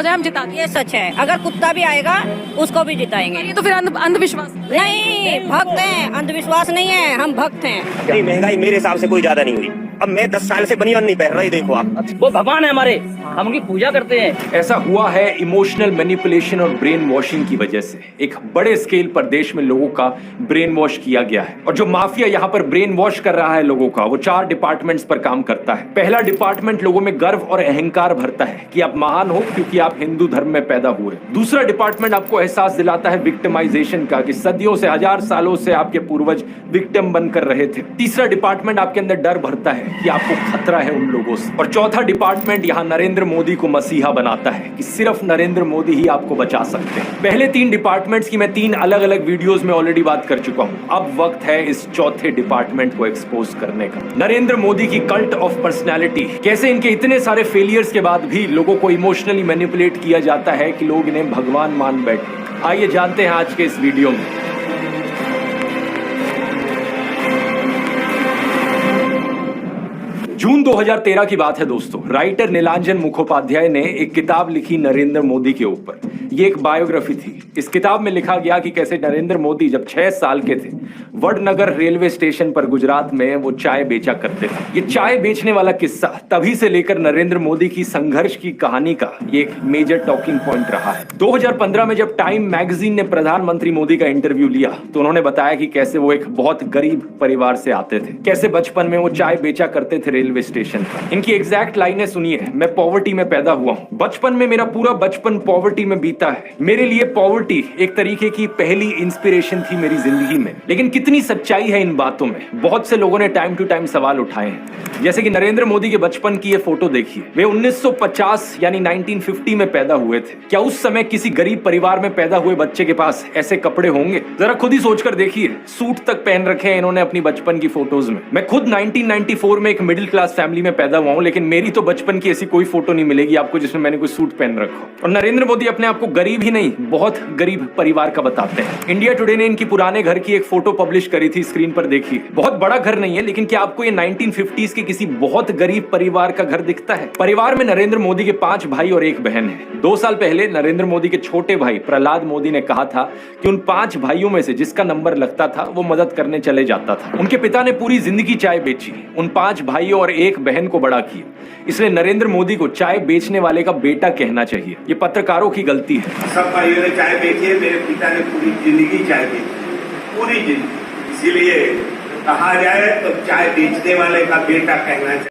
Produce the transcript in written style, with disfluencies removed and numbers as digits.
हो जाए हम जिता दें। ये सच है, अगर कुत्ता भी आएगा उसको भी जिताएंगे। ये तो फिर अंधविश्वास। नहीं, भक्त हैं, अंधविश्वास नहीं है, हम भक्त हैं। नहीं, महंगाई मेरे हिसाब से कोई ज्यादा नहीं हुई। अब मैं 10 साल से बनियान नहीं पहन रहा, ये देखो आप। वो भगवान है हमारे, हम उनकी पूजा करते हैं। ऐसा हुआ है इमोशनल मैनिपुलेशन और ब्रेन वॉशिंग की वजह से। एक बड़े स्केल पर देश में लोगों का ब्रेन वॉश किया गया है, और जो माफिया यहाँ पर ब्रेन वॉश कर रहा है लोगों का, वो 4 डिपार्टमेंट्स पर काम करता है। पहला डिपार्टमेंट लोगों में गर्व और अहंकार भरता है कि आप महान हो क्योंकि आप हिंदू धर्म में पैदा हुए। दूसरा डिपार्टमेंट आपको एहसास दिलाता है विक्टिमाइजेशन का, कि सदियों से, 1000 सालों से आपके पूर्वज विक्टिम बनकर रहे थे। तीसरा डिपार्टमेंट आपके अंदर डर भरता है कि आपको खतरा है उन लोगों से। और चौथा डिपार्टमेंट यहाँ नरेंद्र मोदी को मसीहा बनाता है कि सिर्फ नरेंद्र मोदी ही आपको बचा सकते हैं। पहले 3 डिपार्टमेंट्स की मैं 3 अलग अलग वीडियोस में ऑलरेडी बात कर चुका हूं। अब वक्त है इस चौथे डिपार्टमेंट को एक्सपोज करने का। नरेंद्र मोदी की कल्ट ऑफ पर्सनैलिटी, कैसे इनके इतने सारे फेलियर्स के बाद भी लोगों को इमोशनली मैनिपुलेट किया जाता है कि लोग इन्हें भगवान मान बैठे। आइए जानते हैं आज के इस वीडियो में। जून 2013 की बात है दोस्तों। राइटर नीलांजन मुखोपाध्याय ने एक किताब लिखी नरेंद्र मोदी के ऊपर। ये एक बायोग्राफी थी। इस किताब में लिखा गया कि कैसे नरेंद्र मोदी जब 6 साल के थे, वडनगर रेलवे स्टेशन पर गुजरात में वो चाय बेचा करते थे। ये चाय बेचने वाला किस्सा तभी से लेकर नरेंद्र मोदी की संघर्ष की कहानी का ये एक मेजर टॉकिंग पॉइंट रहा है। 2015 में जब टाइम मैगजीन ने प्रधानमंत्री मोदी का इंटरव्यू लिया तो उन्होंने बताया कि कैसे वो एक बहुत गरीब परिवार से आते थे, कैसे बचपन में वो चाय बेचा करते थे रेलवे स्टेशन पर। इनकी एग्जैक्ट लाइनें सुनिए। मैं पॉवर्टी में पैदा हुआ हूँ, बचपन में मेरा पूरा बचपन पॉवर्टी में बीता है। मेरे लिए पॉवर्टी एक तरीके की पहली इंस्पिरेशन थी मेरी जिंदगी में। लेकिन कितनी सच्चाई है इन बातों में, बहुत से लोगों ने टाइम टू टाइम सवाल उठाए हैं। जैसे कि नरेंद्र मोदी के बचपन की ये फोटो देखिए। वे 1950 यानी 1950 में पैदा हुए थे। क्या उस समय किसी गरीब परिवार में पैदा हुए बच्चे के पास ऐसे कपड़े होंगे? जरा खुद ही सोचकर देखिए। सूट तक पहन रखे हैं इन्होंने अपनी बचपन की फोटोज में। मैं खुद 1994 में एक मिडिल क्लास फैमिली में पैदा हुआ हूं, लेकिन मेरी तो बचपन की ऐसी कोई फोटो नहीं मिलेगी आपको जिसमें मैंने कोई सूट पहन रखा हो। और नरेंद्र मोदी अपने आप को गरीब ही नहीं, बहुत गरीब परिवार का बताते हैं। इंडिया टुडे ने इनकी पुराने घर की एक फोटो पब्लिश करी थी, स्क्रीन पर देखिए। बहुत बड़ा घर नहीं है, लेकिन क्या आपको ये 1950s के किसी बहुत गरीब परिवार का घर दिखता है? परिवार में नरेंद्र मोदी के 5 भाई और 1 बहन है। 2 साल पहले नरेंद्र मोदी के छोटे भाई प्रहलाद मोदी ने कहा था कि उन 5 भाइयों में से जिसका नंबर लगता था वो मदद करने चले जाता था। उनके पिता ने पूरी जिंदगी चाय बेची, उन 5 भाइयों और 1 बहन को बड़ा किया। इसलिए नरेंद्र मोदी को चाय बेचने वाले का बेटा कहना चाहिए। ये पत्रकारों की गलती है। सब भाइयों ने चाय बेची है, मेरे पिता ने पूरी जिंदगी चाय बेची, पूरी जिंदगी। इसीलिए कहा जाए तो चाय बेचने वाले का बेटा कहना चाहिए।